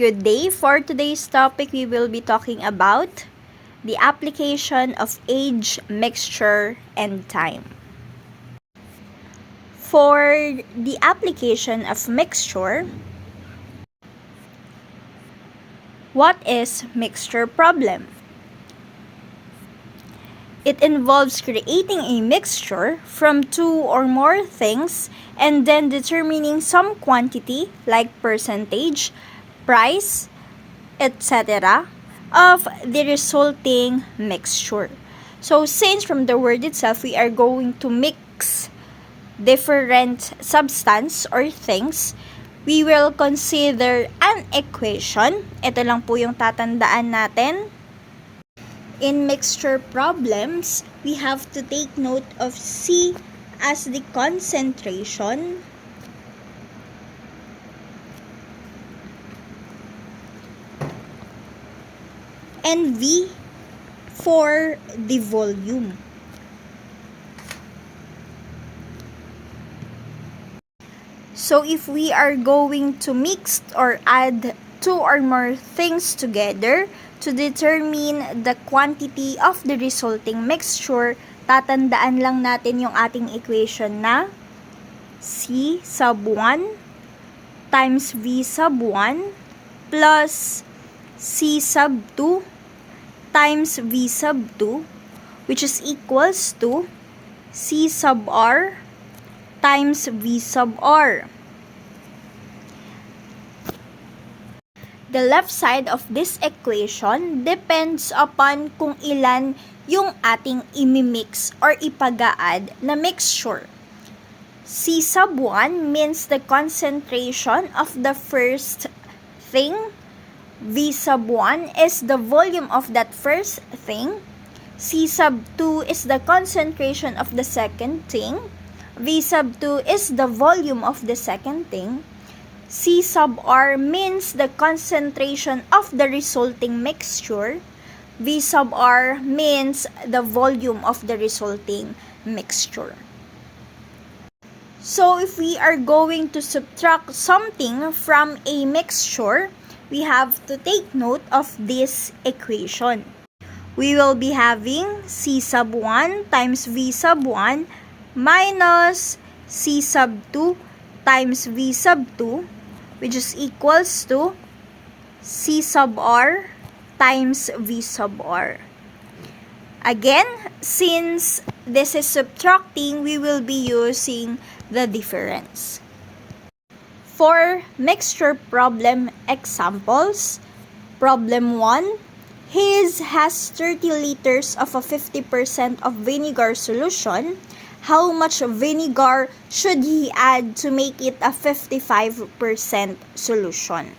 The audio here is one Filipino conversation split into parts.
Good day. For today's topic, we will be talking about the application of age, mixture, and time. For the application of mixture, what is mixture problem? It involves creating a mixture from two or more things and then determining some quantity like percentage, price, etc. of the resulting mixture. So since from the word itself, we are going to mix different substance or things, we will consider an equation. Ito lang po yung tatandaan natin. In mixture problems, we have to take note of C as the concentration, and V for the volume. So if we are going to mix or add two or more things together to determine the quantity of the resulting mixture, tatandaan lang natin yung ating equation na C sub 1 times V sub 1 plus C sub 2 times V sub 2, which is equals to C sub R times V sub R. The left side of this equation depends upon kung ilan yung ating imimix or ipaga-add na mixture. C sub 1 means the concentration of the first thing. V sub 1 is the volume of that first thing. C sub 2 is the concentration of the second thing. V sub 2 is the volume of the second thing. C sub R means the concentration of the resulting mixture. V sub R means the volume of the resulting mixture. So if we are going to subtract something from a mixture, we have to take note of this equation. We will be having C sub 1 times V sub 1 minus C sub 2 times V sub 2, which is equals to C sub R times V sub R. Again, since this is subtracting, we will be using the difference. For mixture problem examples, problem 1, his has 30 liters of a 50% of vinegar solution. How much vinegar should he add to make it a 55% solution?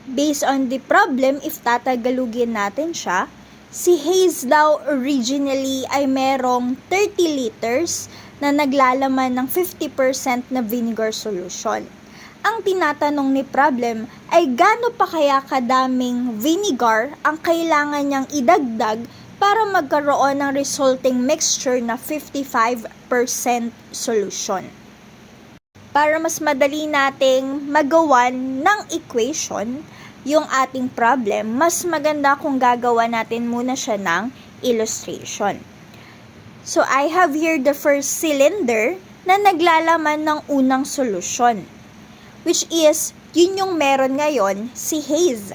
Based on the problem, if tatagalugin natin siya, si Hayes daw originally ay merong 30 liters na naglalaman ng 50% na vinegar solution. Ang tinatanong ni problem ay gaano pa kaya kadaming vinegar ang kailangan niyang idagdag para magkaroon ng resulting mixture na 55% solution. Para mas madali nating magawan ng equation yung ating problem, mas maganda kung gagawa natin muna siya ng illustration. So I have here the first cylinder na naglalaman ng unang solusyon, which is yun yung meron ngayon si Hayes.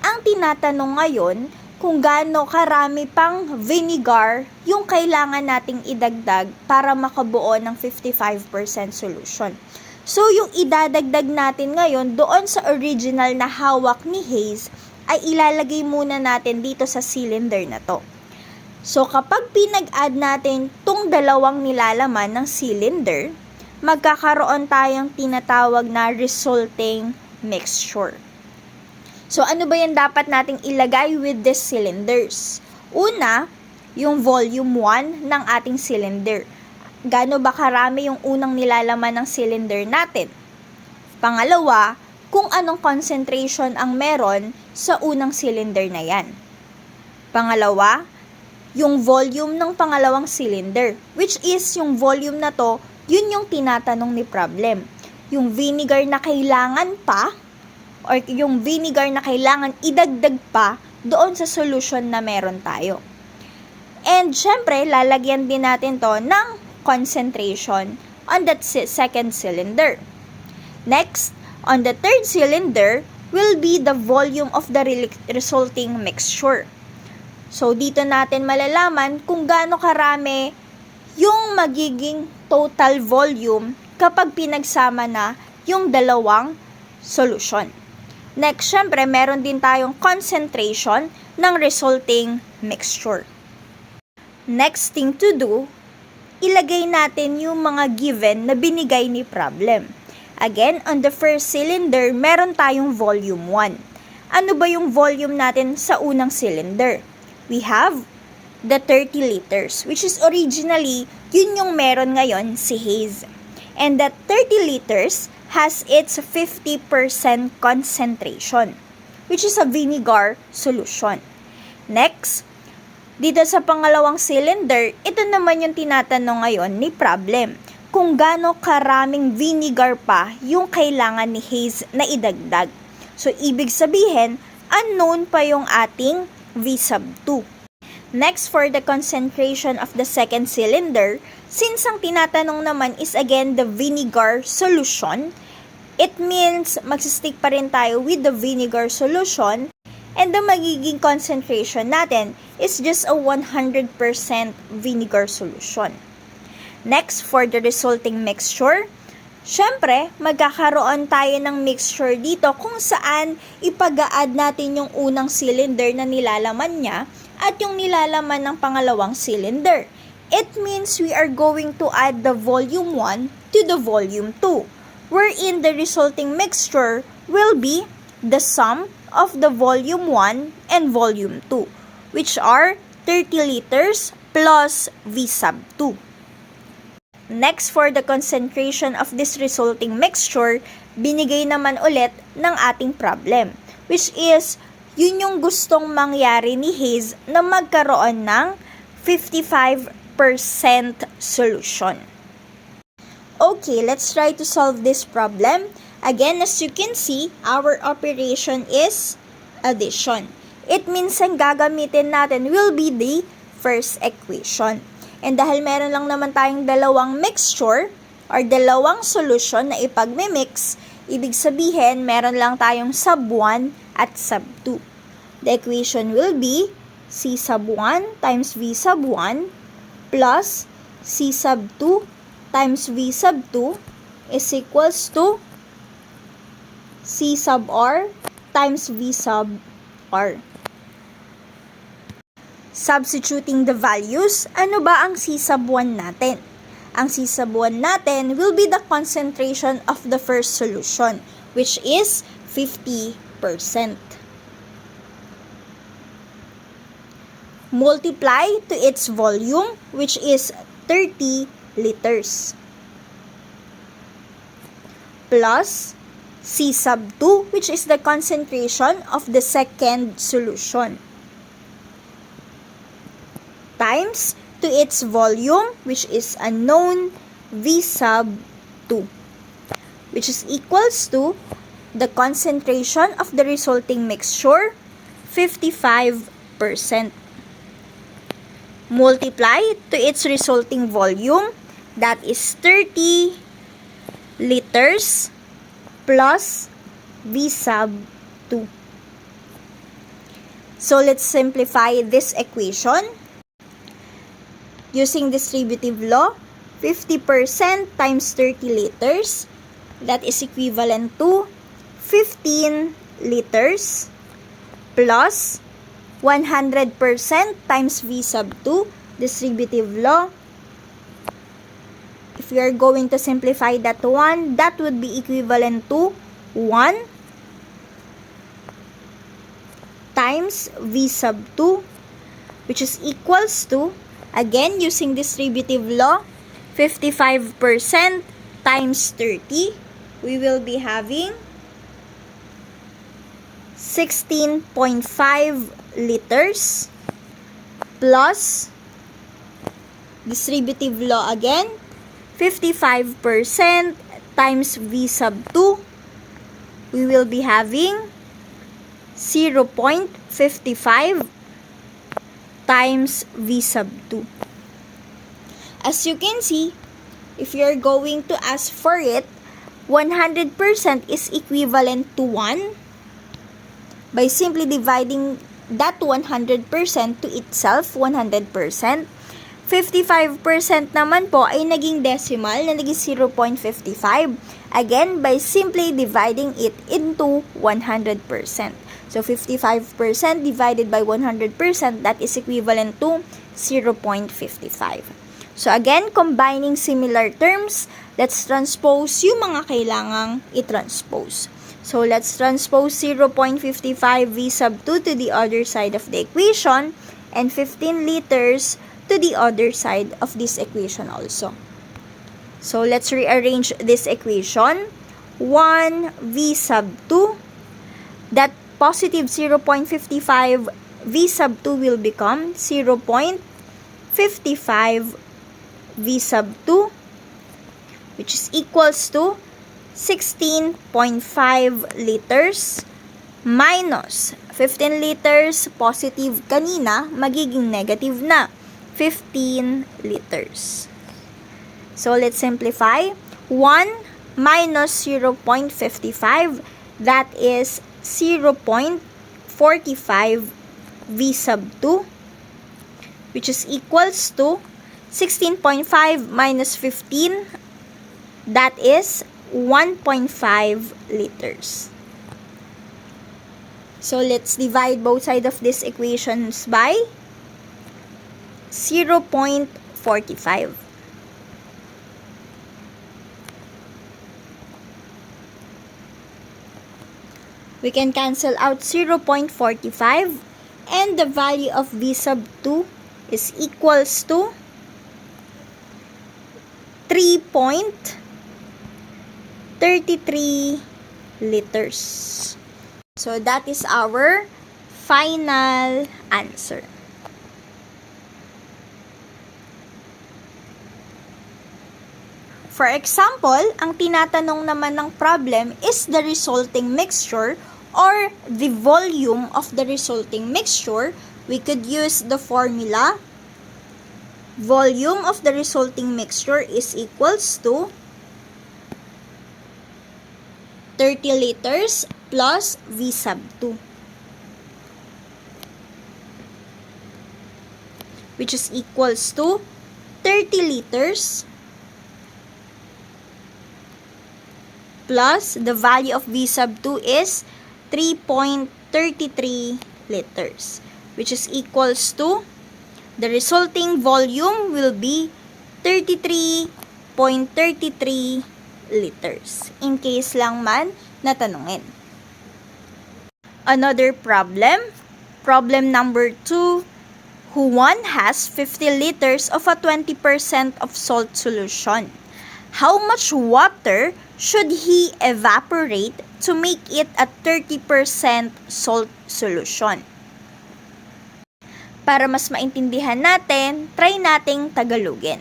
Ang tinatanong ngayon, kung gaano karami pang vinegar yung kailangan nating idagdag para makabuo ng 55% solution. So, yung idadagdag natin ngayon doon sa original na hawak ni Hayes ay ilalagay muna natin dito sa cylinder na to. So, kapag pinag-add natin tong dalawang nilalaman ng cylinder, magkakaroon tayong tinatawag na resulting mixture. So, ano ba yan dapat nating ilagay with these cylinders? Una, yung volume 1 ng ating cylinder. Gaano ba karami yung unang nilalaman ng cylinder natin? Pangalawa, kung anong concentration ang meron sa unang cylinder na yan. Pangalawa, yung volume ng pangalawang cylinder, which is yung volume na to, yun yung tinatanong ni problem. Yung vinegar na kailangan pa or yung vinegar na kailangan idagdag pa doon sa solution na meron tayo. And syempre, lalagyan din natin to ng concentration on that second cylinder. Next, on the third cylinder will be the volume of the resulting mixture. So, dito natin malalaman kung gaano karami yung magiging total volume kapag pinagsama na yung dalawang solution. Next, syempre, meron din tayong concentration ng resulting mixture. Next thing to do, ilagay natin yung mga given na binigay ni problem. Again, on the first cylinder, meron tayong volume 1. Ano ba yung volume natin sa unang cylinder? We have the 30 liters, which is originally, yun yung meron ngayon si Haze. And that 30 liters has its 50% concentration, which is a vinegar solution. Next, dito sa pangalawang cylinder, ito naman yung tinatanong ngayon ni problem. Kung gaano karaming vinegar pa yung kailangan ni Haze na idagdag. So, ibig sabihin, unknown pa yung ating V sub 2. Next, for the concentration of the second cylinder, since ang tinatanong naman is again the vinegar solution, it means magsistick pa rin tayo with the vinegar solution. And the magiging concentration natin is just a 100% vinegar solution. Next, for the resulting mixture, syempre, magkakaroon tayo ng mixture dito kung saan ipag-a-add natin yung unang cylinder na nilalaman niya at yung nilalaman ng pangalawang cylinder. It means we are going to add the volume 1 to the volume 2, wherein the resulting mixture will be the sum of the volume 1 and volume 2, which are 30 liters plus V sub 2. Next, for the concentration of this resulting mixture, binigay naman ulit ng ating problem, which is, yun yung gustong mangyari ni Haze na magkaroon ng 55% solution. Okay, let's try to solve this problem. Again, as you can see, our operation is addition. It means ang gagamitin natin will be the first equation. And dahil meron lang naman tayong dalawang mixture or dalawang solution na ipagmimix, ibig sabihin meron lang tayong sub 1 at sub 2. The equation will be C sub 1 times V sub 1 plus C sub 2 times V sub 2 is equals to C sub R times V sub R. Substituting the values, ano ba ang C sub 1 natin? Ang C sub 1 natin will be the concentration of the first solution, which is 50%. Multiply to its volume, which is 30 liters. Plus C sub 2, which is the concentration of the second solution, times to its volume, which is unknown, V sub 2, which is equals to the concentration of the resulting mixture, 55%. Multiply to its resulting volume, that is 30 liters, plus V sub 2. So, let's simplify this equation. Using distributive law, 50% times 30 liters, that is equivalent to 15 liters, plus 100% times V sub 2, distributive law. If we are going to simplify that one, that would be equivalent to 1 times V sub 2, which is equals to, again, using distributive law, 55% times 30, we will be having 16.5 liters, plus distributive law again, 55% times V sub 2, we will be having 0.55 times V sub 2. As you can see, if you're going to ask for it, 100% is equivalent to 1 by simply dividing that 100% to itself, 100%. 55% naman po ay naging decimal na naging 0.55. Again, by simply dividing it into 100%. So, 55% divided by 100%, that is equivalent to 0.55. So, again, combining similar terms, let's transpose yung mga kailangang i-transpose. So, let's transpose 0.55 V sub 2 to the other side of the equation and 15 liters to the other side of this equation also. So, let's rearrange this equation. 1 V sub 2, that positive 0.55 V sub 2 will become 0.55 V sub 2, which is equals to 16.5 liters minus 15 liters positive kanina, magiging negative na 15 liters. So, let's simplify. 1 minus 0.55, that is 0.45 V sub 2, which is equals to 16.5 minus 15, that is 1.5 liters. So, let's divide both sides of these equations by 0.45. We can cancel out 0.45 and the value of V sub 2 is equals to 3.33 liters. So, that is our final answer. For example, ang tinatanong naman ng problem is the resulting mixture or the volume of the resulting mixture. We could use the formula. Volume of the resulting mixture is equals to 30 liters plus V sub 2, which is equals to 30 liters plus the value of V sub 2 is 3.33 liters, which is equals to the resulting volume will be 33.33 liters. In case lang man natanungin. Another problem, problem number 2, Juan has 50 liters of a 20% of salt solution. How much water should he evaporate to make it a 30% salt solution? Para mas maintindihan natin, try nating Tagalogin.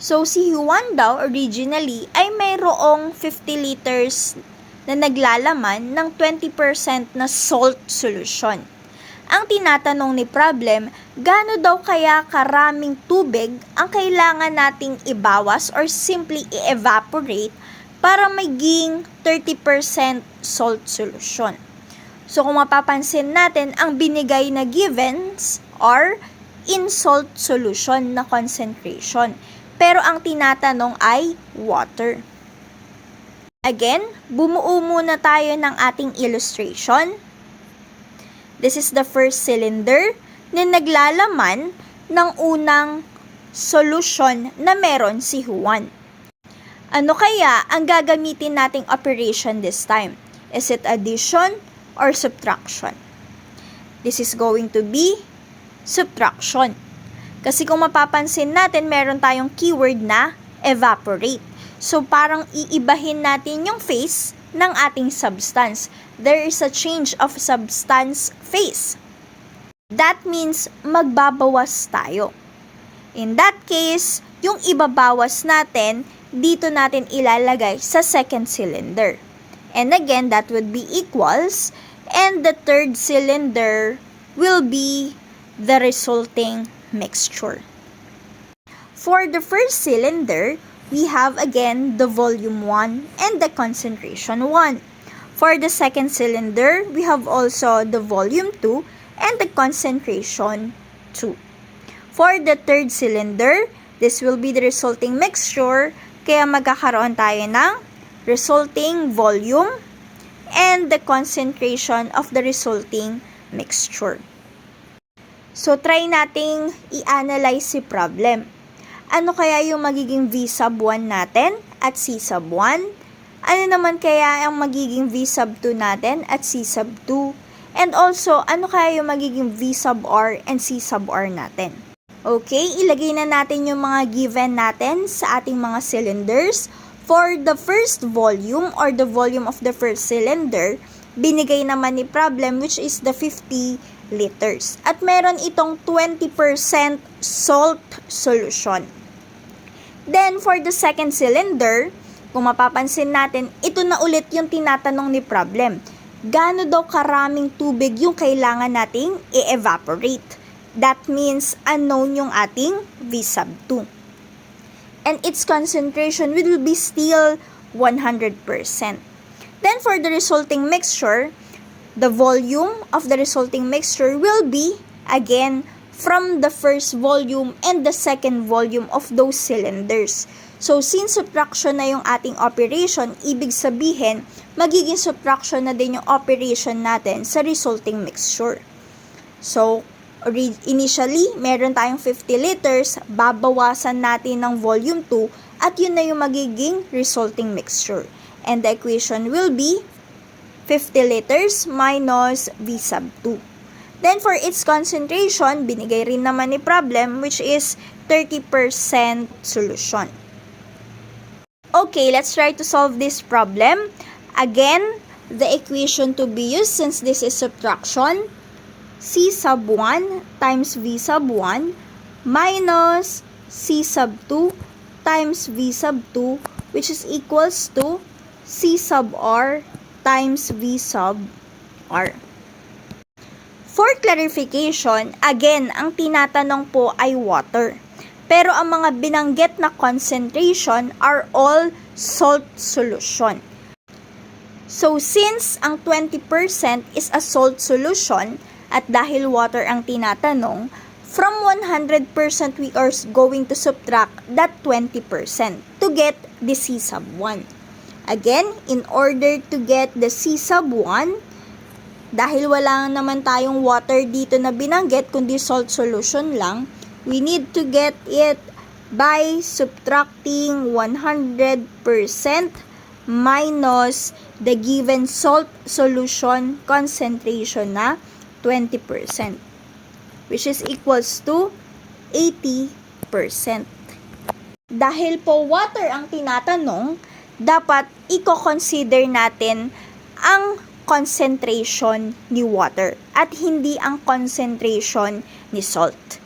So, si Juan daw originally ay mayroong 50 liters na naglalaman ng 20% na salt solution. Ang tinatanong ni problem, gaano daw kaya karaming tubig ang kailangan nating ibawas or simply i-evaporate para maging 30% salt solution. So, kung mapapansin natin, ang binigay na givens are in salt solution na concentration. Pero ang tinatanong ay water. Again, bumuo muna tayo ng ating illustration. This is the first cylinder na naglalaman ng unang solution na meron si Juan. Ano kaya ang gagamitin nating operation this time? Is it addition or subtraction? This is going to be subtraction. Kasi kung mapapansin natin, meron tayong keyword na evaporate. So, parang iibahin natin yung phase ng ating substance. There is a change of substance phase. That means magbabawas tayo. In that case, yung ibabawas natin, dito natin ilalagay sa second cylinder. And again, that would be equals. And the third cylinder will be the resulting mixture. For the first cylinder, we have again the volume 1 and the concentration 1. For the second cylinder, we have also the volume 2 and the concentration 2. For the third cylinder, this will be the resulting mixture, kaya magkakaroon tayo ng resulting volume and the concentration of the resulting mixture. So, try nating i-analyze si problem. Ano kaya yung magiging V sub 1 natin at C sub 1? Ano naman kaya ang magiging V sub 2 natin at C sub 2? And also, ano kaya yung magiging V sub R and C sub R natin? Okay, ilagay na natin yung mga given natin sa ating mga cylinders. For the first volume or the volume of the first cylinder, binigay naman ni problem which is the 50 liters. At meron itong 20% salt solution. Then, for the second cylinder, kung mapapansin natin, ito na ulit yung tinatanong ni problem. Gaano daw karaming tubig yung kailangan nating i-evaporate? That means unknown yung ating V sub 2. And its concentration will be still 100%. Then for the resulting mixture, the volume of the resulting mixture will be, again, from the first volume and the second volume of those cylinders. So, since subtraction na yung ating operation, ibig sabihin, magiging subtraction na din yung operation natin sa resulting mixture. So, initially, meron tayong 50 liters, babawasan natin ng volume 2 at yun na yung magiging resulting mixture. And the equation will be 50 liters minus V sub 2. Then for its concentration, binigay rin naman ni problem which is 30% solution. Okay, let's try to solve this problem. Again, the equation to be used since this is subtraction, C sub 1 times V sub 1 minus C sub 2 times V sub 2 which is equals to C sub R times V sub R. For clarification, again, ang tinatanong po ay water. Pero ang mga binanggit na concentration are all salt solution. So since ang 20% is a salt solution, at dahil water ang tinatanong, from 100% we are going to subtract that 20% to get the C sub 1. Again, in order to get the C sub 1, dahil wala naman tayong water dito na binanggit, kundi salt solution lang, we need to get it by subtracting 100% minus the given salt solution concentration na 20%, which is equals to 80%. Dahil po water ang tinatanong, dapat i-consider natin ang concentration ni water at hindi ang concentration ni salt.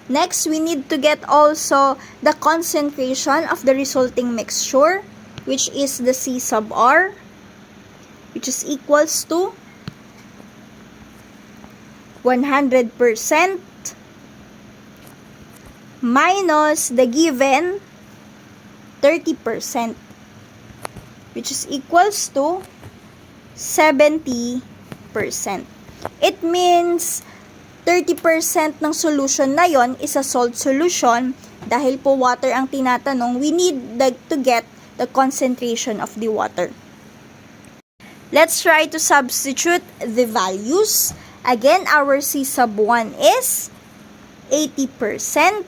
Next, we need to get also the concentration of the resulting mixture, which is the C sub R, which is equals to 100% minus the given 30%, which is equals to 70%. It means 30% ng solution na yon is a salt solution. Dahil po water ang tinatanong, we need to get the concentration of the water. Let's try to substitute the values. Again, our C sub 1 is 80%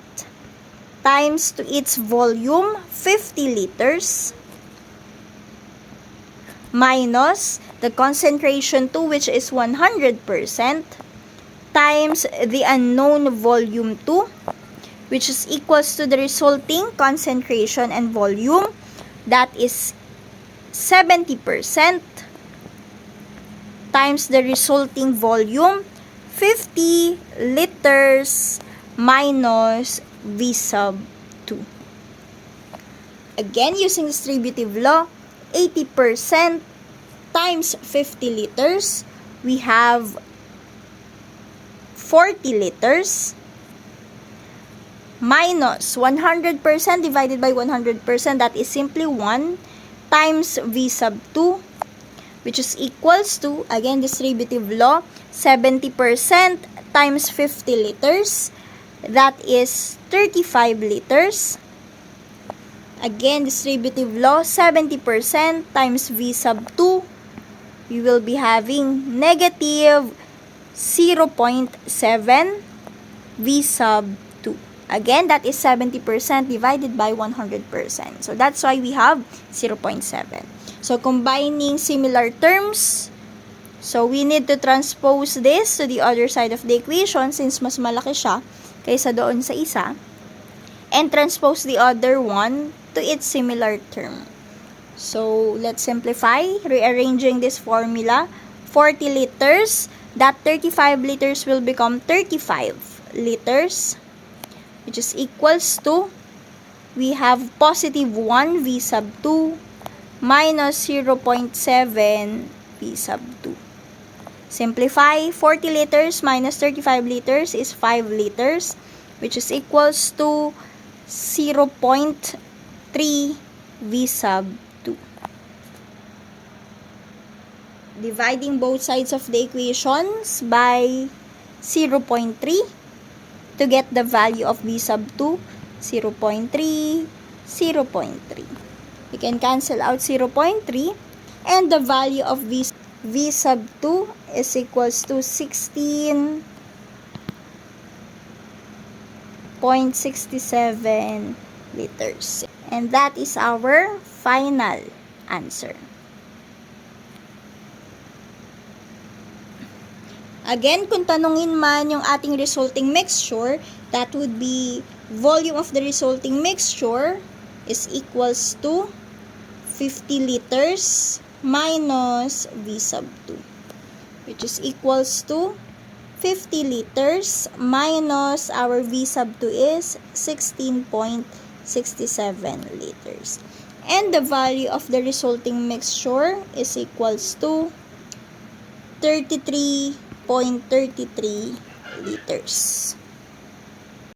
times to its volume 50 liters minus the concentration 2 which is 100% times the unknown volume 2 which is equals to the resulting concentration and volume, that is 70% times the resulting volume 50 liters minus V sub 2. Again, using distributive law, 80% times 50 liters, we have 40 liters minus 100% divided by 100%, that is simply 1 times V sub 2, which is equals to, again, distributive law, 70% times 50 liters, that is 35 liters. Again, distributive law, 70% times V sub 2, we will be having negative 0.7 V sub 2. Again, that is 70% divided by 100%. So that's why we have 0.7. So combining similar terms, so we need to transpose this to the other side of the equation since mas malaki siya kaysa doon sa isa, and transpose the other one to its similar term. So let's simplify, rearranging this formula. 40 liters, that 35 liters will become 35 liters, which is equals to, we have positive 1 V sub 2 minus 0.7 V sub 2. Simplify, 40 liters minus 35 liters is 5 liters, which is equals to 0.3 V sub 2. Dividing both sides of the equations by 0.3 to get the value of V sub 2, 0.3, 0.3. We can cancel out 0.3, and the value of V sub 2 is equals to 16.67 liters. And that is our final answer. Again, kung tanungin man yung ating resulting mixture, that would be volume of the resulting mixture is equals to 50 liters minus V sub 2, which is equals to 50 liters minus our V sub 2 is 16.67 liters. And the value of the resulting mixture is equals to 33.33 liters.